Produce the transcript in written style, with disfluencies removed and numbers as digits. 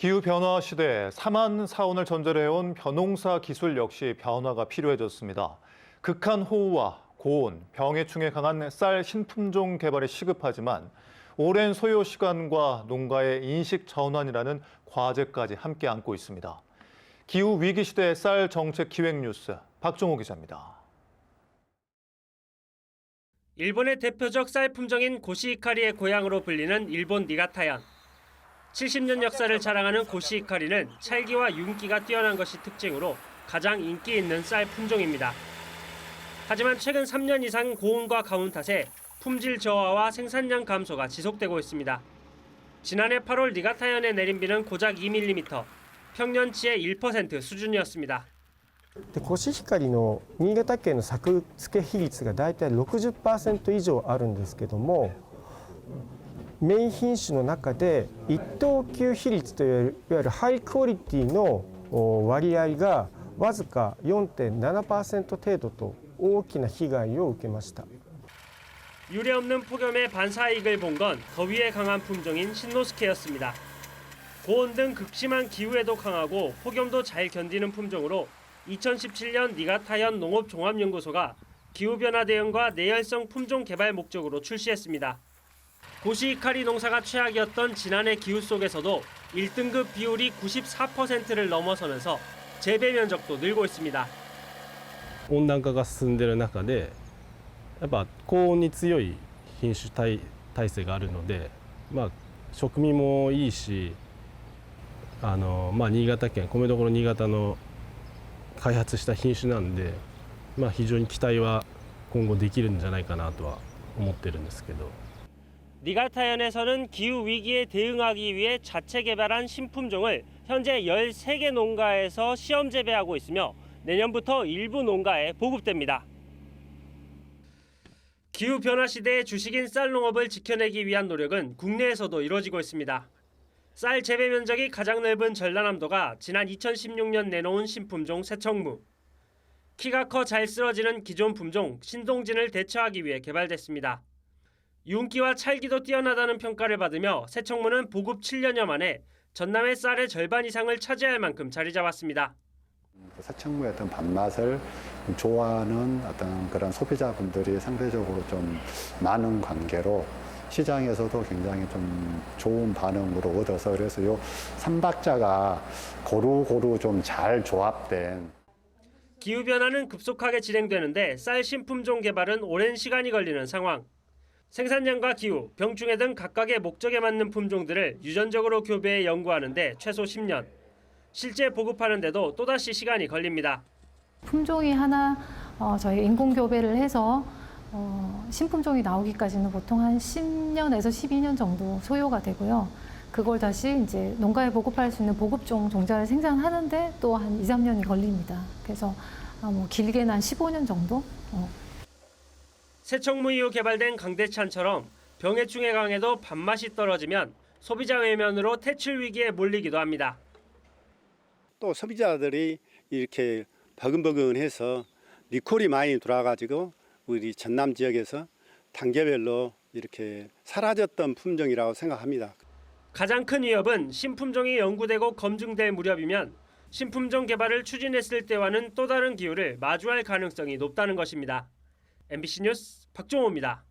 기후변화 시대에 사만 사온을 전제해온 벼농사 기술 역시 변화가 필요해졌습니다. 극한 호우와 고온, 병해충에 강한 쌀 신품종 개발이 시급하지만 오랜 소요 시간과 농가의 인식 전환이라는 과제까지 함께 안고 있습니다. 기후 위기 시대의 쌀 정책 기획 뉴스 박종호 기자입니다. 일본의 대표적 쌀 품종인 고시히카리의 고향으로 불리는 일본 니가타현. 70년 역사를 자랑하는 고시히카리는 찰기와 윤기가 뛰어난 것이 특징으로 가장 인기 있는 쌀 품종입니다. 하지만 최근 3년 이상 고온과 가뭄 탓에 품질 저하와 생산량 감소가 지속되고 있습니다. 지난해 8월 니가타현에 내린 비는 고작 2mm, 평년치의 1% 수준이었습니다. コシヒカリの新潟県の作付け比率がだいたい 60% 以上あるんですけども、メイン品種の中で一等級比率といわゆるハイクオリティの割合がわずか 4.7% 程度と大きな被害を受けました。 유례없는 폭염의 반사이익을 본 건 더위에 강한 품종인 신노스케였습니다. 고온 등 극심한 기후에도 강하고 폭염도 잘 견디는 품종으로 2017년 니가타현 농업종합연구소가 기후변화 대응과 내열성 품종 개발 목적으로 출시했습니다. 고시히카리 농사가 최악이었던 지난해 기후 속에서도 1등급 비율이 94%를 넘어서면서 재배 면적도 늘고 있습니다. 温暖化が進んでいる中で、やっぱ高温に強い品種体制があるので、食味もいいし、新潟県米どころ新潟の開発した品種なんで、非常に期待は今後できるんじゃないかなとは思ってるんですけど。 니가타현에서는 기후 위기에 대응하기 위해 자체 개발한 신품종을 현재 13개 농가에서 시험 재배하고 있으며 내년부터 일부 농가에 보급됩니다. 기후 변화 시대의 주식인 쌀 농업을 지켜내기 위한 노력은 국내에서도 이루어지고 있습니다. 쌀 재배 면적이 가장 넓은 전라남도가 지난 2016년 내놓은 신품종 새청무. 키가 커 잘 쓰러지는 기존 품종 신동진을 대처하기 위해 개발됐습니다. 윤기와 찰기도 뛰어나다는 평가를 받으며 새청무는 보급 7년여 만에 전남의 쌀의 절반 이상을 차지할 만큼 자리 잡았습니다. 새청무의 어떤 밥맛을 좋아하는 어떤 그런 소비자분들이 상대적으로 좀 많은 관계로 시장에서도 굉장히 좀 좋은 반응으로 얻어서 그래서 요 3박자가 고루고루 좀 잘 조합된. 기후변화는 급속하게 진행되는데 쌀 신품종 개발은 오랜 시간이 걸리는 상황. 생산량과 기후, 병충해 등 각각의 목적에 맞는 품종들을 유전적으로 교배해 연구하는데 최소 10년. 실제 보급하는데도 또다시 시간이 걸립니다. 품종이 하나 저희 인공 교배를 해서 신품종이 나오기까지는 보통 한 10년에서 12년 정도 소요가 되고요. 그걸 다시 이제 농가에 보급할 수 있는 보급종 종자를 생산하는데 또 한 2, 3년이 걸립니다. 그래서 길게는 한 15년 정도. 새청무 이후 개발된 강대찬처럼 병해충에 강해도 밥맛이 떨어지면 소비자 외면으로 퇴출 위기에 몰리기도 합니다. 또 소비자들이 이렇게 버근버근해서 리콜이 많이 돌아가지고 우리 전남 지역에서 단계별로 이렇게 사라졌던 품종이라고 생각합니다. 가장 큰 위협은 신품종이 연구되고 검증될 무렵이면 신품종 개발을 추진했을 때와는 또 다른 기후를 마주할 가능성이 높다는 것입니다. MBC 뉴스 박종호입니다.